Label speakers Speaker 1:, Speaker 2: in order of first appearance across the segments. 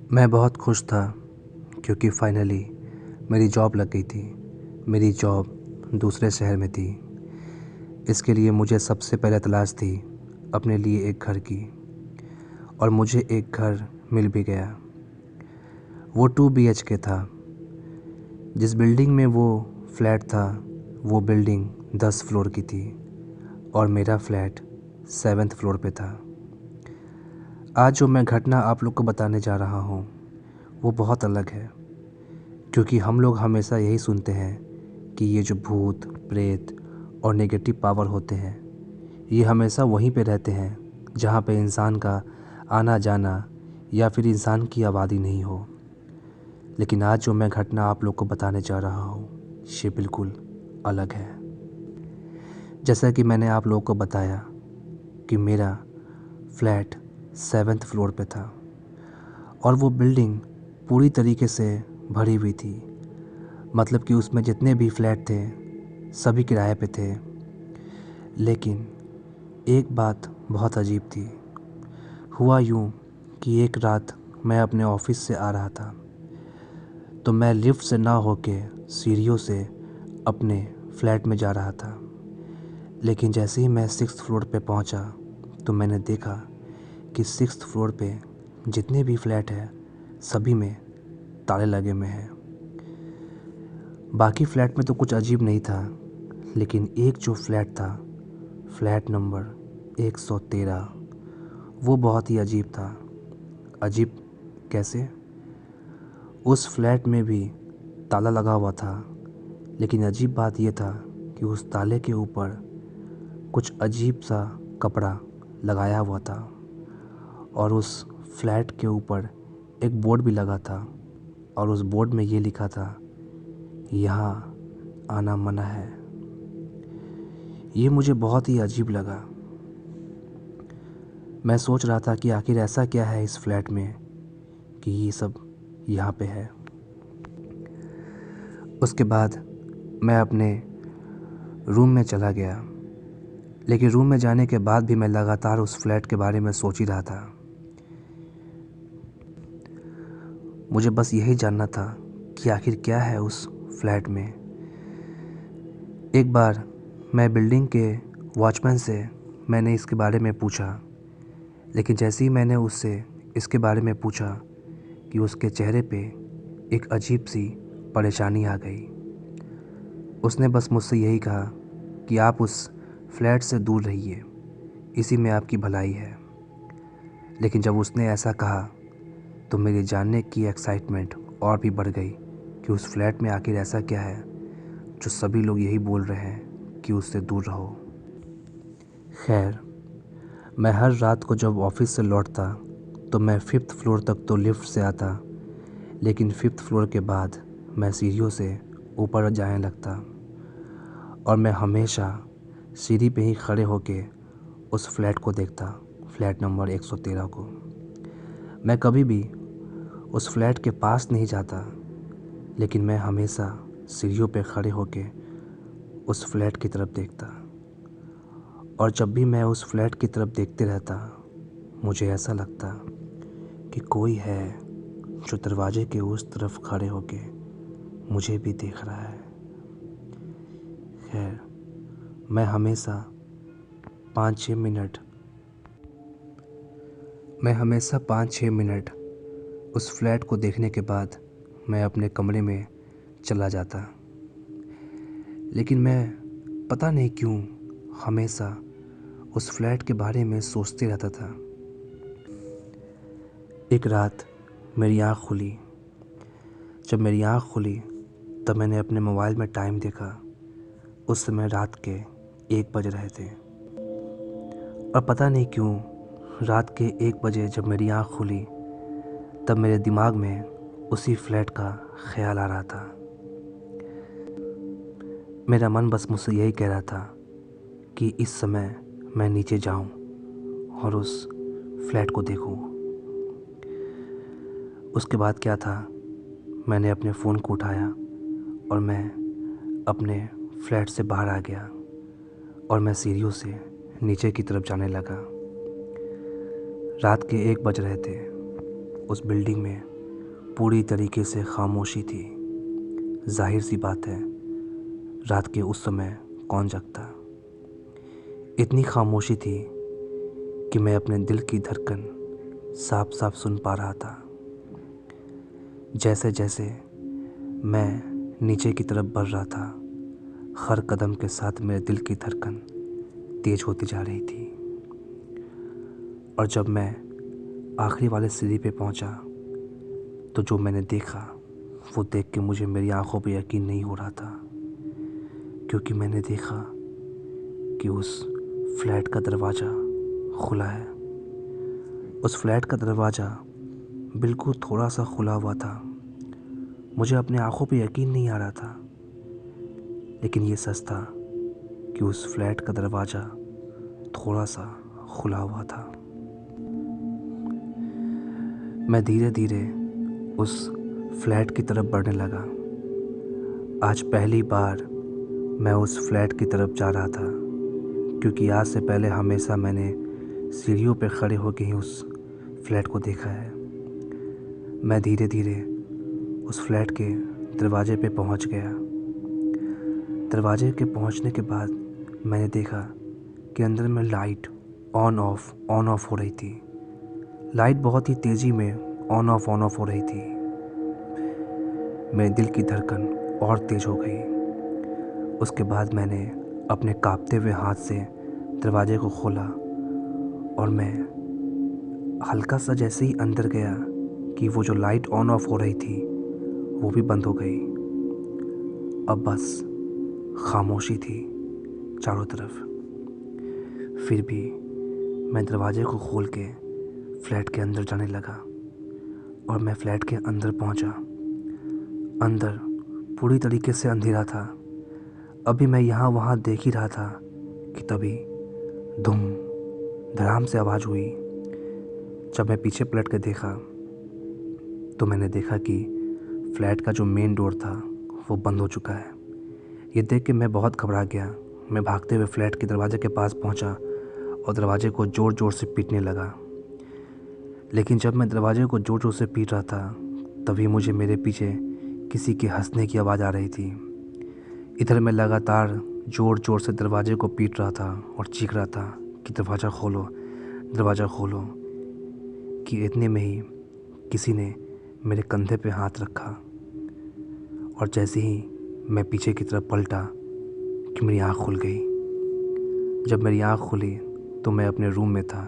Speaker 1: मैं बहुत खुश था क्योंकि फाइनली मेरी जॉब लग गई थी। मेरी जॉब दूसरे शहर में थी। इसके लिए मुझे सबसे पहले तलाश थी अपने लिए एक घर की, और मुझे एक घर मिल भी गया। वो 2 BHK था। जिस बिल्डिंग में वो फ्लैट था वो बिल्डिंग 10 फ्लोर की थी और मेरा फ्लैट 7th फ्लोर पे था। आज जो मैं घटना आप लोग को बताने जा रहा हूँ वो बहुत अलग है, क्योंकि हम लोग हमेशा यही सुनते हैं कि ये जो भूत प्रेत और नेगेटिव पावर होते हैं ये हमेशा वहीं पे रहते हैं जहाँ पे इंसान का आना जाना या फिर इंसान की आबादी नहीं हो। लेकिन आज जो मैं घटना आप लोग को बताने जा रहा हूँ ये बिल्कुल अलग है। जैसा कि मैंने आप लोगों को बताया कि मेरा फ्लैट 7th फ्लोर पे था और वो बिल्डिंग पूरी तरीके से भरी हुई थी। मतलब कि उसमें जितने भी फ्लैट थे सभी किराए पे थे। लेकिन एक बात बहुत अजीब थी। हुआ यूँ कि एक रात मैं अपने ऑफिस से आ रहा था तो मैं लिफ्ट से ना होके सीढ़ियों से अपने फ्लैट में जा रहा था। लेकिन जैसे ही मैं 6th फ्लोर पे पहुंचा तो मैंने देखा कि 6th फ्लोर पे जितने भी फ्लैट हैं सभी में ताले लगे हुए हैं। बाकी फ्लैट में तो कुछ अजीब नहीं था, लेकिन एक जो फ्लैट था, फ्लैट नंबर 113, वो बहुत ही अजीब था। अजीब कैसे? उस फ्लैट में भी ताला लगा हुआ था, लेकिन अजीब बात यह था कि उस ताले के ऊपर कुछ अजीब सा कपड़ा लगाया हुआ था और उस फ्लैट के ऊपर एक बोर्ड भी लगा था और उस बोर्ड में ये लिखा था, यहाँ आना मना है। ये मुझे बहुत ही अजीब लगा। मैं सोच रहा था कि आखिर ऐसा क्या है इस फ्लैट में कि ये सब यहाँ पे है। उसके बाद मैं अपने रूम में चला गया, लेकिन रूम में जाने के बाद भी मैं लगातार उस फ्लैट के बारे में सोच ही रहा था। मुझे बस यही जानना था कि आखिर क्या है उस फ्लैट में। एक बार मैं बिल्डिंग के वॉचमैन से मैंने इसके बारे में पूछा, लेकिन जैसे ही मैंने उससे इसके बारे में पूछा कि उसके चेहरे पे एक अजीब सी परेशानी आ गई। उसने बस मुझसे यही कहा कि आप उस फ्लैट से दूर रहिए, इसी में आपकी भलाई है। लेकिन जब उसने ऐसा कहा तो मेरे जानने की एक्साइटमेंट और भी बढ़ गई कि उस फ्लैट में आखिर ऐसा क्या है जो सभी लोग यही बोल रहे हैं कि उससे दूर रहो। खैर, मैं हर रात को जब ऑफिस से लौटता तो मैं 5th फ्लोर तक तो लिफ्ट से आता, लेकिन 5th फ्लोर के बाद मैं सीढ़ियों से ऊपर जाने लगता और मैं हमेशा सीढ़ी पे ही खड़े होके उस फ्लैट को देखता, फ्लैट नंबर 113 को। मैं कभी भी उस फ्लैट के पास नहीं जाता, लेकिन मैं हमेशा सीढ़ियों पे खड़े होके उस फ्लैट की तरफ देखता। और जब भी मैं उस फ्लैट की तरफ देखते रहता मुझे ऐसा लगता कि कोई है जो दरवाजे के उस तरफ खड़े होके मुझे भी देख रहा है। खैर, मैं हमेशा 5-6 मिनट उस फ्लैट को देखने के बाद मैं अपने कमरे में चला जाता। लेकिन मैं पता नहीं क्यों हमेशा उस फ्लैट के बारे में सोचते रहता था। एक रात मेरी आँख खुली। जब मेरी आँख खुली तब मैंने अपने मोबाइल में टाइम देखा। उस समय रात के 1 बज रहे थे और पता नहीं क्यों रात के 1 बजे जब मेरी आँख खुली तब मेरे दिमाग में उसी फ्लैट का ख्याल आ रहा था। मेरा मन बस मुझसे यही कह रहा था कि इस समय मैं नीचे जाऊं और उस फ्लैट को देखूं। उसके बाद क्या था, मैंने अपने फ़ोन को उठाया और मैं अपने फ्लैट से बाहर आ गया और मैं सीढ़ियों से नीचे की तरफ जाने लगा। रात के 1 बज रहे थे। उस बिल्डिंग में पूरी तरीके से खामोशी थी। जाहिर सी बात है, रात के उस समय कौन जगता। इतनी खामोशी थी कि मैं अपने दिल की धड़कन साफ साफ सुन पा रहा था। जैसे जैसे मैं नीचे की तरफ बढ़ रहा था, हर कदम के साथ मेरे दिल की धड़कन तेज होती जा रही थी। और जब मैं आखिरी वाले सीढ़ी पे पहुंचा तो जो मैंने देखा वो देख के मुझे मेरी आंखों पे यकीन नहीं हो रहा था, क्योंकि मैंने देखा कि उस फ्लैट का दरवाज़ा खुला है। उस फ्लैट का दरवाज़ा बिल्कुल थोड़ा सा खुला हुआ था। मुझे अपने आंखों पे यकीन नहीं आ रहा था, लेकिन ये सच था कि उस फ्लैट का दरवाज़ा थोड़ा सा खुला हुआ था। मैं धीरे धीरे उस फ्लैट की तरफ बढ़ने लगा। आज पहली बार मैं उस फ्लैट की तरफ जा रहा था, क्योंकि आज से पहले हमेशा मैंने सीढ़ियों पर खड़े होकर ही उस फ्लैट को देखा है। मैं धीरे धीरे उस फ्लैट के दरवाजे पे पहुंच गया। दरवाजे के पहुंचने के बाद मैंने देखा कि अंदर में लाइट ऑन ऑफ हो रही थी। लाइट बहुत ही तेज़ी में ऑन ऑफ हो रही थी। मेरे दिल की धड़कन और तेज़ हो गई। उसके बाद मैंने अपने कांपते हुए हाथ से दरवाजे को खोला और मैं हल्का सा जैसे ही अंदर गया कि वो जो लाइट ऑन ऑफ हो रही थी वो भी बंद हो गई। अब बस खामोशी थी चारों तरफ। फिर भी मैं दरवाजे को खोल के फ्लैट के अंदर जाने लगा और मैं फ्लैट के अंदर पहुंचा। अंदर पूरी तरीके से अंधेरा था। अभी मैं यहाँ वहाँ देख ही रहा था कि तभी धूम धड़ाम से आवाज़ हुई। जब मैं पीछे पलट के देखा तो मैंने देखा कि फ्लैट का जो मेन डोर था वो बंद हो चुका है। ये देख के मैं बहुत घबरा गया। मैं भागते हुए फ्लैट के दरवाजे के पास पहुंचा और दरवाजे को ज़ोर ज़ोर से पीटने लगा। लेकिन जब मैं दरवाजे को ज़ोर ज़ोर से पीट रहा था तभी मुझे मेरे पीछे किसी के हंसने की आवाज़ आ रही थी। इधर मैं लगातार ज़ोर ज़ोर से दरवाजे को पीट रहा था और चीख रहा था कि दरवाज़ा खोलो, दरवाज़ा खोलो। कि इतने में ही किसी ने मेरे कंधे पे हाथ रखा और जैसे ही मैं पीछे की तरफ पलटा कि मेरी आँख खुल गई। जब मेरी आँख खुली तो मैं अपने रूम में था।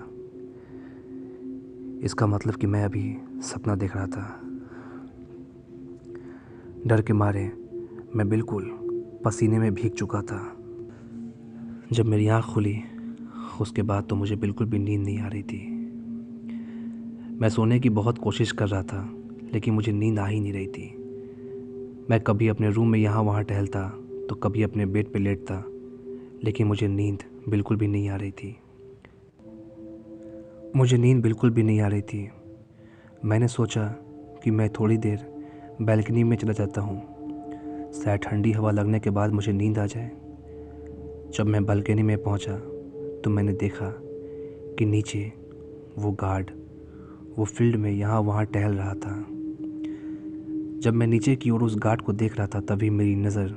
Speaker 1: इसका मतलब कि मैं अभी सपना देख रहा था। डर के मारे मैं बिल्कुल पसीने में भीग चुका था। जब मेरी आँख खुली उसके बाद तो मुझे बिल्कुल भी नींद नहीं आ रही थी। मैं सोने की बहुत कोशिश कर रहा था, लेकिन मुझे नींद आ ही नहीं रही थी। मैं कभी अपने रूम में यहाँ वहाँ टहलता तो कभी अपने बेड पे लेटता, लेकिन मुझे नींद बिल्कुल भी नहीं आ रही थी। मुझे नींद बिल्कुल भी नहीं आ रही थी। मैंने सोचा कि मैं थोड़ी देर बैल्कनी में चला जाता हूँ, शायद ठंडी हवा लगने के बाद मुझे नींद आ जाए। जब मैं बालकनी में पहुँचा तो मैंने देखा कि नीचे वो गार्ड वो फील्ड में यहाँ वहाँ टहल रहा था। जब मैं नीचे की ओर उस गार्ड को देख रहा था तभी मेरी नज़र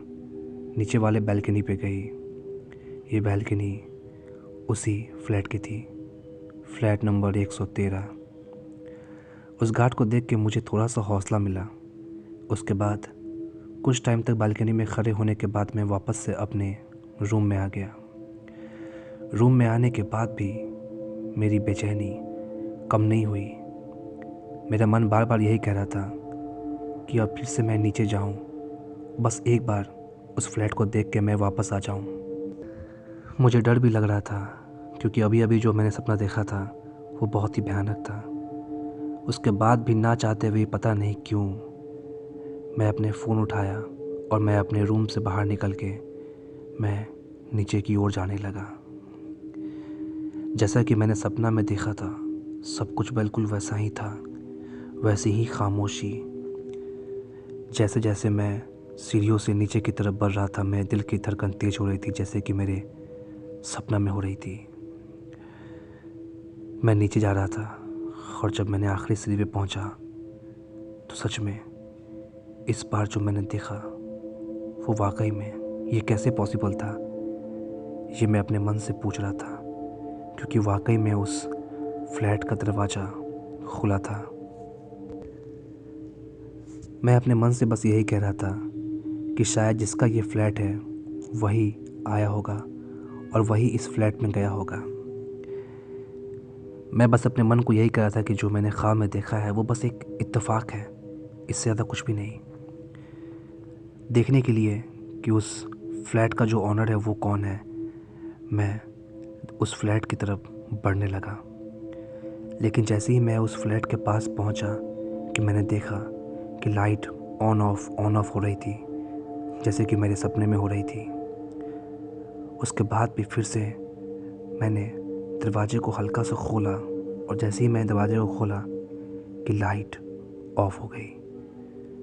Speaker 1: नीचे वाले बालकनी पे गई। ये बालकनी उसी फ्लैट की थी, फ्लैट नंबर 113। उस गार्ड को देख के मुझे थोड़ा सा हौसला मिला। उसके बाद कुछ टाइम तक बालकनी में खड़े होने के बाद मैं वापस से अपने रूम में आ गया। रूम में आने के बाद भी मेरी बेचैनी कम नहीं हुई। मेरा मन बार बार यही कह रहा था कि अब फिर से मैं नीचे जाऊं, बस एक बार उस फ्लैट को देख के मैं वापस आ जाऊं। मुझे डर भी लग रहा था, क्योंकि अभी अभी जो मैंने सपना देखा था वो बहुत ही भयानक था। उसके बाद भी ना चाहते हुए पता नहीं क्यों मैं अपने फ़ोन उठाया और मैं अपने रूम से बाहर निकल के मैं नीचे की ओर जाने लगा। जैसा कि मैंने सपना में देखा था सब कुछ बिल्कुल वैसा ही था, वैसी ही खामोशी। जैसे जैसे मैं सीढ़ियों से नीचे की तरफ बढ़ रहा था मेरे दिल की धड़कन तेज़ हो रही थी, जैसे कि मेरे सपना में हो रही थी। मैं नीचे जा रहा था और जब मैंने आखिरी सीढ़ी पे पहुंचा तो सच में इस बार जो मैंने देखा वो वाकई में ये कैसे पॉसिबल था, ये मैं अपने मन से पूछ रहा था, क्योंकि वाकई में उस फ्लैट का दरवाज़ा खुला था। मैं अपने मन से बस यही कह रहा था कि शायद जिसका ये फ्लैट है वही आया होगा और वही इस फ्लैट में गया होगा। मैं बस अपने मन को यही कह रहा था कि जो मैंने ख्वाब में देखा है वो बस एक इत्तेफाक है, इससे ज़्यादा कुछ भी नहीं। देखने के लिए कि उस फ्लैट का जो ऑनर है वो कौन है, मैं उस फ्लैट की तरफ बढ़ने लगा। लेकिन जैसे ही मैं उस फ्लैट के पास पहुंचा कि मैंने देखा कि लाइट ऑन ऑफ हो रही थी, जैसे कि मेरे सपने में हो रही थी। उसके बाद भी फिर से मैंने दरवाजे को हल्का सा खोला और जैसे ही मैंने दरवाजे को खोला कि लाइट ऑफ हो गई।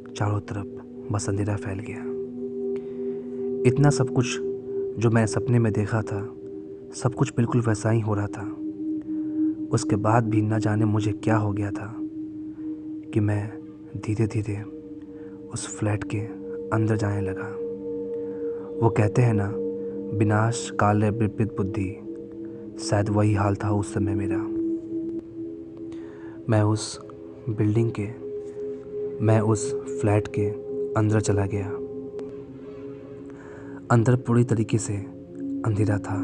Speaker 1: चारों तरफ बस अंधेरा फैल गया। इतना सब कुछ जो मैंने सपने में देखा था, सब कुछ बिल्कुल वैसा ही हो रहा था। उसके बाद भी न जाने मुझे क्या हो गया था कि मैं धीरे धीरे उस फ्लैट के अंदर जाने लगा। वो कहते हैं ना, विनाश काले विपरीत बुद्धि, शायद वही हाल था उस समय मेरा। मैं उस फ्लैट के अंदर चला गया। अंदर पूरी तरीके से अंधेरा था।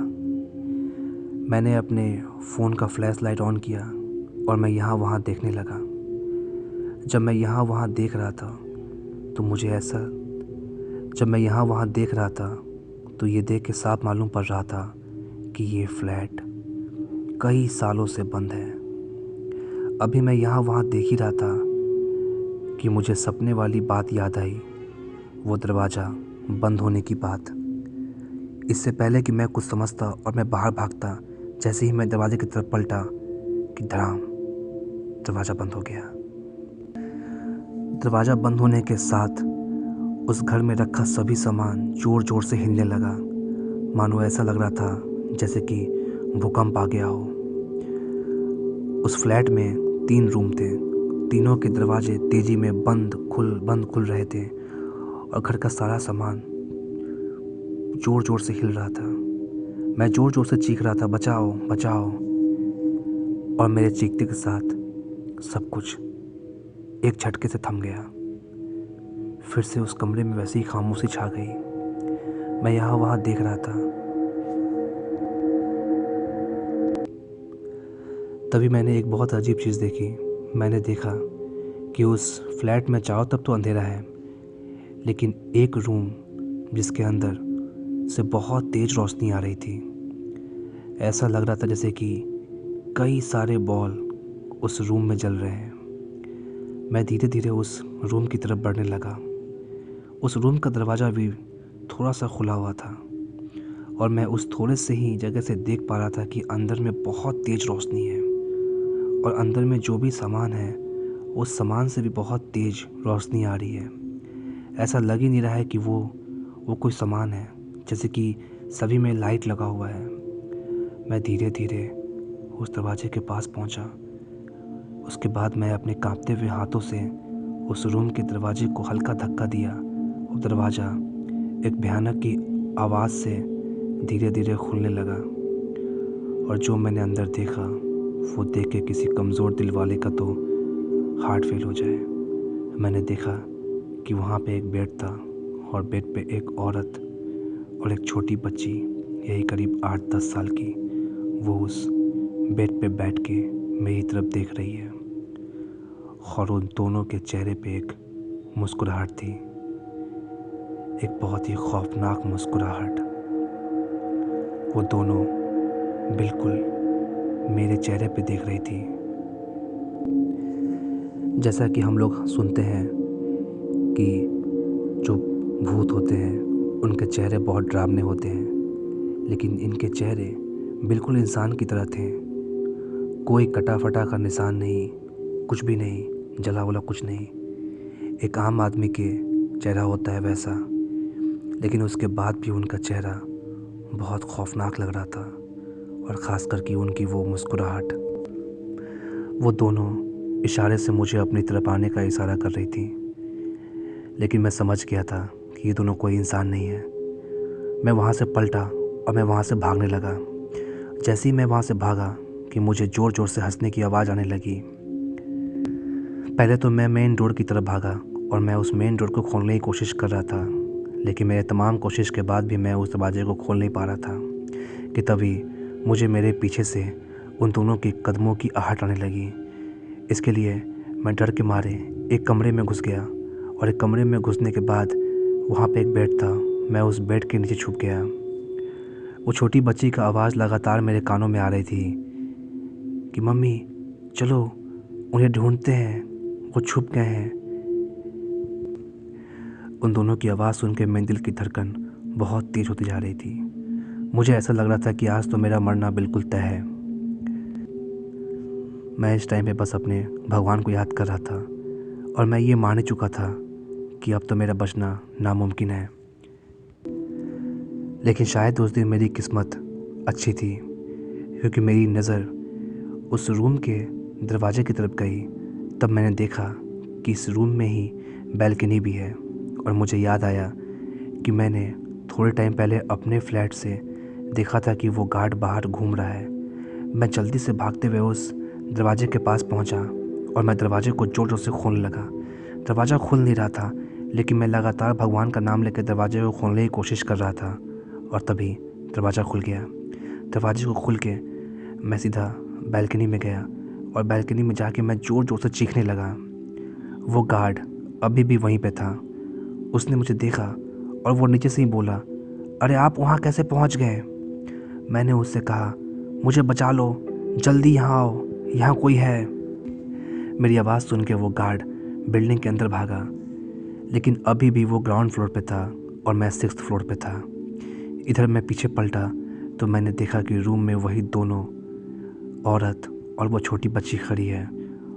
Speaker 1: मैंने अपने फ़ोन का फ्लैश लाइट ऑन किया और मैं यहाँ वहाँ देखने लगा। जब मैं यहाँ वहाँ देख रहा था तो ये देख के साफ मालूम पड़ रहा था कि ये फ्लैट कई सालों से बंद है। अभी मैं यहाँ वहाँ देख ही रहा था कि मुझे सपने वाली बात याद आई, वो दरवाज़ा बंद होने की बात। इससे पहले कि मैं कुछ समझता और मैं बाहर भागता, जैसे ही मैं दरवाजे की तरफ पलटा कि धड़ाम, दरवाज़ा बंद हो गया। दरवाज़ा बंद होने के साथ उस घर में रखा सभी सामान ज़ोर ज़ोर से हिलने लगा, मानो ऐसा लग रहा था जैसे कि भूकंप आ गया हो। उस फ्लैट में 3 रूम थे। तीनों के दरवाजे तेज़ी में बंद खुल रहे थे और घर का सारा सामान ज़ोर ज़ोर से हिल रहा था। मैं ज़ोर ज़ोर से चीख रहा था, बचाओ बचाओ। और मेरे चीखते के साथ सब कुछ एक झटके से थम गया। फिर से उस कमरे में वैसी ही खामोशी छा गई। मैं यहाँ वहाँ देख रहा था। तभी मैंने एक बहुत अजीब चीज़ देखी। मैंने देखा कि उस फ्लैट में चारों तरफ तो अंधेरा है, लेकिन एक रूम जिसके अंदर से बहुत तेज़ रोशनी आ रही थी। ऐसा लग रहा था जैसे कि कई सारे बॉल उस रूम में जल रहे हैं। मैं धीरे धीरे उस रूम की तरफ बढ़ने लगा। उस रूम का दरवाज़ा भी थोड़ा सा खुला हुआ था और मैं उस थोड़े से ही जगह से देख पा रहा था कि अंदर में बहुत तेज़ रोशनी है और अंदर में जो भी सामान है उस सामान से भी बहुत तेज़ रोशनी आ रही है। ऐसा लग ही नहीं रहा है कि वो कोई सामान है, जैसे कि सभी में लाइट लगा हुआ है। मैं धीरे धीरे उस दरवाजे के पास पहुंचा। उसके बाद मैं अपने कांपते हुए हाथों से उस रूम के दरवाजे को हल्का धक्का दिया और दरवाज़ा एक भयानक की आवाज़ से धीरे धीरे खुलने लगा। और जो मैंने अंदर देखा वो देख के किसी कमज़ोर दिल वाले का तो हार्ट फेल हो जाए। मैंने देखा कि वहाँ पे एक बेड था और बेड पे एक औरत और एक छोटी बच्ची, यही करीब 8-10 साल की, वो उस बेड पे बैठ के मेरी तरफ देख रही है और उन दोनों के चेहरे पे एक मुस्कुराहट थी, एक बहुत ही खौफनाक मुस्कुराहट। वो दोनों बिल्कुल मेरे चेहरे पे देख रही थी। जैसा कि हम लोग सुनते हैं कि जो भूत होते हैं उनके चेहरे बहुत डरावने होते हैं, लेकिन इनके चेहरे बिल्कुल इंसान की तरह थे। कोई कटा फटा का निशान नहीं, कुछ भी नहीं, जला वला कुछ नहीं। एक आम आदमी के चेहरा होता है वैसा, लेकिन उसके बाद भी उनका चेहरा बहुत खौफनाक लग रहा था और ख़ास करके उनकी वो मुस्कुराहट। वो दोनों इशारे से मुझे अपनी तरफ आने का इशारा कर रही थी, लेकिन मैं समझ गया था कि ये दोनों कोई इंसान नहीं है। मैं वहाँ से पलटा और मैं वहाँ से भागने लगा। जैसे ही मैं वहाँ से भागा कि मुझे ज़ोर ज़ोर से हंसने की आवाज़ आने लगी। पहले तो मैं मेन डोर की तरफ भागा और मैं उस मेन डोर को खोलने की कोशिश कर रहा था, लेकिन मेरे तमाम कोशिश के बाद भी मैं उस दरवाजे को खोल नहीं पा रहा था कि तभी मुझे मेरे पीछे से उन दोनों के कदमों की आहट आने लगी। इसके लिए मैं डर के मारे एक कमरे में घुस गया और एक कमरे में घुसने के बाद वहाँ पे एक बेड था। मैं उस बेड के नीचे छुप गया। वो छोटी बच्ची का आवाज़ लगातार मेरे कानों में आ रही थी कि मम्मी चलो, उन्हें ढूंढते हैं, वो छुप गए हैं। उन दोनों की आवाज़ सुन के मेरे दिल की धड़कन बहुत तेज़ होती जा रही थी। मुझे ऐसा लग रहा था कि आज तो मेरा मरना बिल्कुल तय है। मैं इस टाइम पे बस अपने भगवान को याद कर रहा था और मैं ये मान ही चुका था कि अब तो मेरा बचना नामुमकिन है। लेकिन शायद उस दिन मेरी किस्मत अच्छी थी, क्योंकि मेरी नज़र उस रूम के दरवाजे की तरफ गई। तब मैंने देखा कि इस रूम में ही बैल्कनी भी है और मुझे याद आया कि मैंने थोड़े टाइम पहले अपने फ्लैट से देखा था कि वो गार्ड बाहर घूम रहा है। मैं जल्दी से भागते हुए उस दरवाजे के पास पहुंचा और मैं दरवाजे को ज़ोर ज़ोर से खोलने लगा। दरवाज़ा खुल नहीं रहा था, लेकिन मैं लगातार भगवान का नाम लेकर दरवाजे को खोलने की कोशिश कर रहा था और तभी दरवाज़ा खुल गया। दरवाजे को खुल के मैं सीधा बैल्कनी में गया और बैल्कनी में जाके मैं ज़ोर ज़ोर से चीखने लगा। वो गार्ड अभी भी वहीं पे था। उसने मुझे देखा और वो नीचे से ही बोला, अरे आप वहाँ कैसे पहुँच गए? मैंने उससे कहा, मुझे बचा लो, जल्दी यहाँ आओ, यहाँ कोई है। मेरी आवाज़ सुन के वो गार्ड बिल्डिंग के अंदर भागा, लेकिन अभी भी वो ग्राउंड फ्लोर पे था और मैं 6th फ्लोर पे था। इधर मैं पीछे पलटा तो मैंने देखा कि रूम में वही दोनों औरत और वो छोटी बच्ची खड़ी है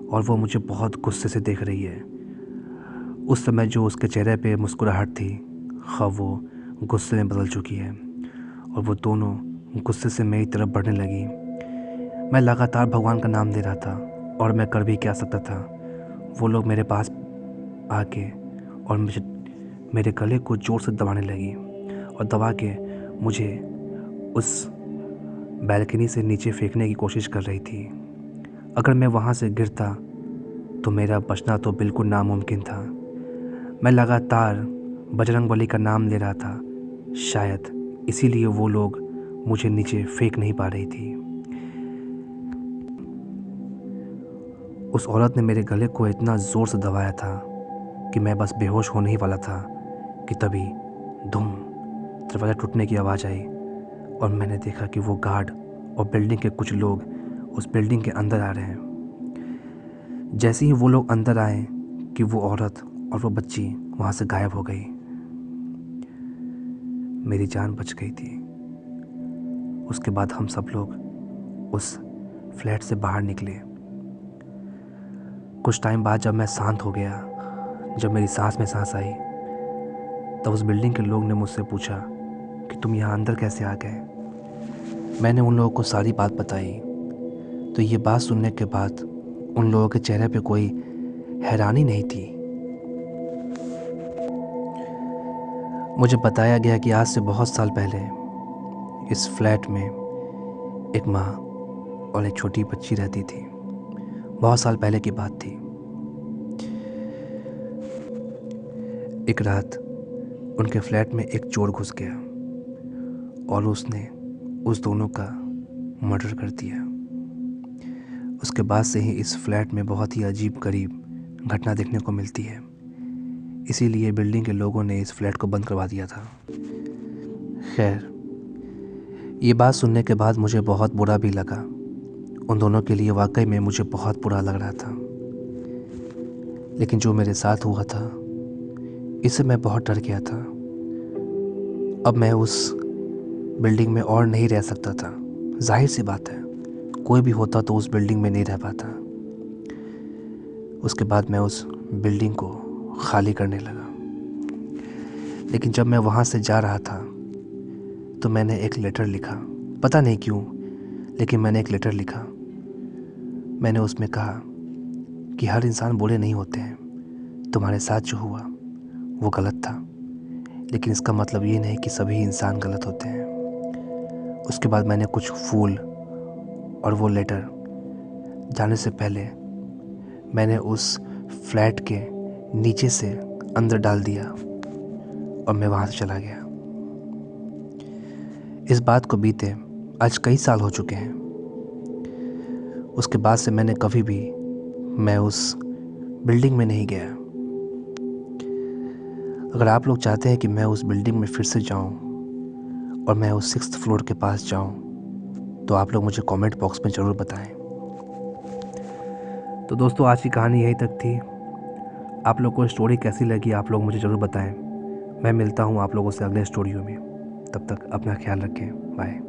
Speaker 1: और वो मुझे बहुत गुस्से से देख रही है। उस समय जो उसके चेहरे पे मुस्कुराहट थी, ख़ब वो गुस्से में बदल चुकी है और वो दोनों गुस्से से मेरी तरफ बढ़ने लगी। मैं लगातार भगवान का नाम दे रहा था और मैं कर भी क्या सकता था। वो लोग मेरे पास आके और मेरे गले को ज़ोर से दबाने लगी और दबा के मुझे उस बैल्कनी से नीचे फेंकने की कोशिश कर रही थी। अगर मैं वहाँ से गिरता तो मेरा बचना तो बिल्कुल नामुमकिन था। मैं लगातार बजरंगबली का नाम ले रहा था, शायद इसीलिए वो लोग मुझे नीचे फेंक नहीं पा रही थी। उस औरत ने मेरे गले को इतना ज़ोर से दबाया था कि मैं बस बेहोश होने ही वाला था कि तभी धूम, दरवाज़ा टूटने की आवाज़ आई और मैंने देखा कि वो गार्ड और बिल्डिंग के कुछ लोग उस बिल्डिंग के अंदर आ रहे हैं। जैसे ही वो लोग अंदर आए कि वो औरत और वो बच्ची वहाँ से गायब हो गई। मेरी जान बच गई थी। उसके बाद हम सब लोग उस फ्लैट से बाहर निकले। कुछ टाइम बाद जब मैं शांत हो गया, जब मेरी सांस में सांस आई, तब उस बिल्डिंग के लोग ने मुझसे पूछा कि तुम यहाँ अंदर कैसे आ गए। मैंने उन लोगों को सारी बात बताई। तो ये बात सुनने के बाद उन लोगों के चेहरे पे कोई हैरानी नहीं थी। मुझे बताया गया कि आज से बहुत साल पहले इस फ्लैट में एक माँ और एक छोटी बच्ची रहती थी। बहुत साल पहले की बात थी। एक रात उनके फ्लैट में एक चोर घुस गया और उसने उस दोनों का मर्डर कर दिया। उसके बाद से ही इस फ्लैट में बहुत ही अजीब गरीब घटना देखने को मिलती है। इसीलिए बिल्डिंग के लोगों ने इस फ्लैट को बंद करवा दिया था। खैर, ये बात सुनने के बाद मुझे बहुत बुरा भी लगा। उन दोनों के लिए वाकई में मुझे बहुत बुरा लग रहा था। लेकिन जो मेरे साथ हुआ था, इससे मैं बहुत डर गया था। अब मैं उस बिल्डिंग में और नहीं रह सकता था। जाहिर सी बात है, कोई भी होता तो उस बिल्डिंग में नहीं रह पाता। उसके बाद मैं उस बिल्डिंग को खाली करने लगा। लेकिन जब मैं वहाँ से जा रहा था तो मैंने एक लेटर लिखा। पता नहीं क्यों, लेकिन मैंने एक लेटर लिखा। मैंने उसमें कहा कि हर इंसान बुरे नहीं होते हैं। तुम्हारे साथ जो हुआ वो गलत था, लेकिन इसका मतलब ये नहीं कि सभी इंसान गलत होते हैं। उसके बाद मैंने कुछ फूल और वो लेटर जाने से पहले मैंने उस फ्लैट के नीचे से अंदर डाल दिया और मैं वहाँ से चला गया। इस बात को बीते आज कई साल हो चुके हैं। उसके बाद से मैंने कभी भी मैं उस बिल्डिंग में नहीं गया। अगर आप लोग चाहते हैं कि मैं उस बिल्डिंग में फिर से जाऊं और मैं उस 6th फ्लोर के पास जाऊं, तो आप लोग मुझे कमेंट बॉक्स में ज़रूर बताएं। तो दोस्तों, आज की कहानी यही तक थी। आप लोग को स्टोरी कैसी लगी आप लोग मुझे ज़रूर बताएं। मैं मिलता हूं आप लोगों से अगले स्टोरियों में। तब तक अपना ख्याल रखें। बाय।